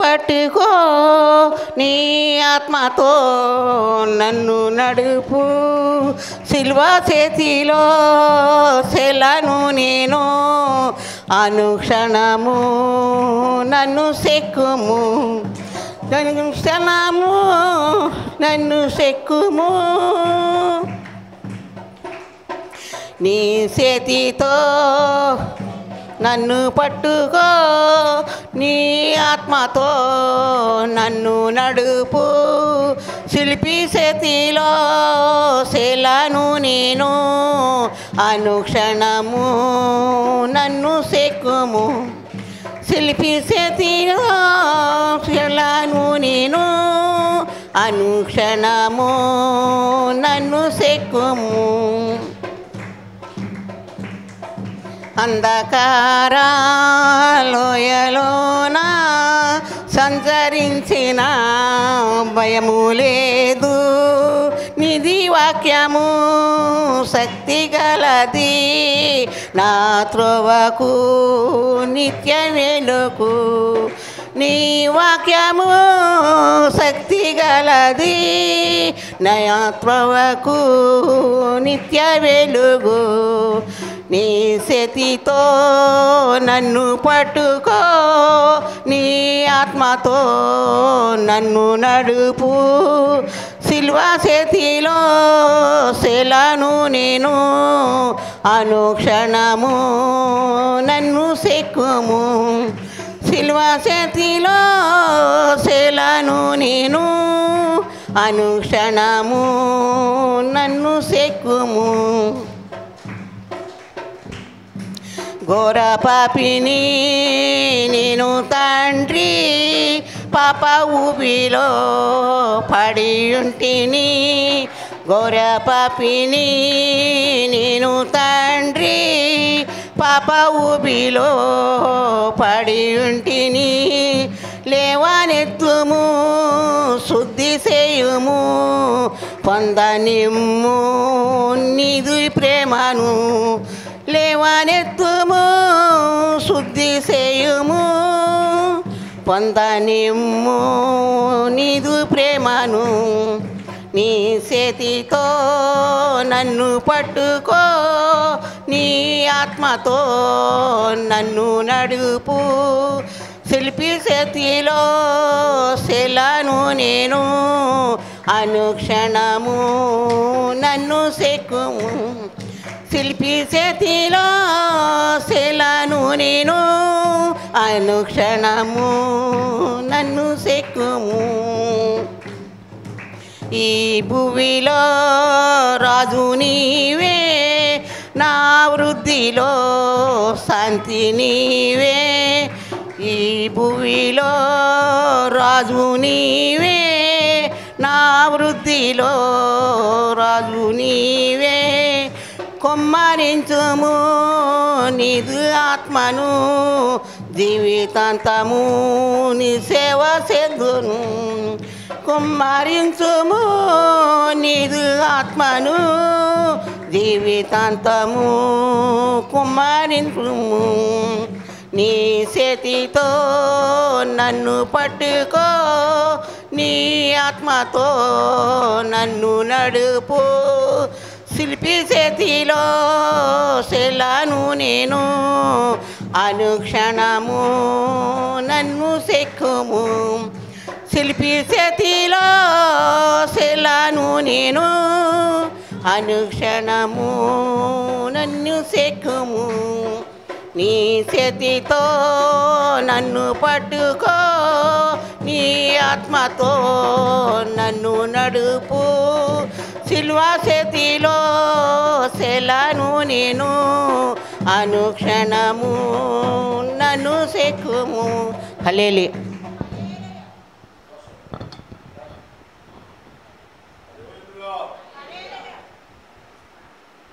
పట్టుకో నీ ఆత్మతో నన్ను నడుపు సిల్వ చేతిలో సెలను నేను అనుక్షణము నన్ను సెక్కుము క్షణము నన్ను సెక్కుము నీ చేతితో నన్ను పట్టుకో నీ ఆత్మతో నన్ను నడుపు శిల్పి చేతిలో శిలను నేను అనుక్షణము నన్ను సెక్కుము శిల్పి చేతిలో శిలను నేను అనుక్షణము నన్ను సెక్కుము అంధకారాలోయలోన సంచరించిన భయము లేదు నిధి వాక్యము శక్తి గలది నా త్రోవకు నిత్య వెలుగు నీ వాక్యము శక్తి గలది నా త్రోవకు నిత్య వెలుగు నీ చేతితో నన్ను పట్టుకో నీ ఆత్మతో నన్ను నడుపు సిల్వ చేతిలో శిలను నేను అనుక్షణము నన్ను సెక్కుము సిల్వ చేతిలో శిలను నేను అనుక్షణము నన్ను సెక్కుము ఘోర పాపిని నేను తండ్రి పాప ఊబిలో పడి ఉంటిని ఘోర పాపిని నేను తండ్రి పాప ఊబిలో పడి ఉంటిని లేవనెత్తుము శుద్ధి చేయుము పొందనిమ్ము నీదు ప్రేమను లేవనెత్తుము శుద్ధి చేయుము పొందనిమ్ము నీదు ప్రేమను నీ చేతితో నన్ను పట్టుకో నీ ఆత్మతో నన్ను నడుపు శిల్పి చేతిలో శిలను నేను అనుక్షణము నన్ను సెక్కుము శిల్పి చేతిలో శిలను నేను అనుక్షణము నన్ను సెక్కుము ఈ భూమిలో రాజు నీవే నా వృద్ధిలో శాంతి నీవే ఈ భూమిలో రాజు నీవే నా వృద్ధిలో రాజు నీవే కొమ్మరించుము నీదు ఆత్మను జీవితాంతము నీ సేవ చేదును కుమ్మరించుము నీదు ఆత్మను జీవితాంతము కుమ్మరించుము నీ చేతితో నన్ను పట్టుకో నీ ఆత్మతో నన్ను నడుపు శిల్పి చేతిలో శిలను నేను అనుక్షణము నన్ను సెక్కుము శిల్పి చేతిలో శిలను నేను అనుక్షణము నన్ను సెక్కుము నీ చేతితో నన్ను పట్టుకో నీ ఆత్మతో నన్ను నడుపు సిల్వ చేతిలో శిలను నేను అనుక్షణము నన్ను సెక్కుము హల్లెలూయా.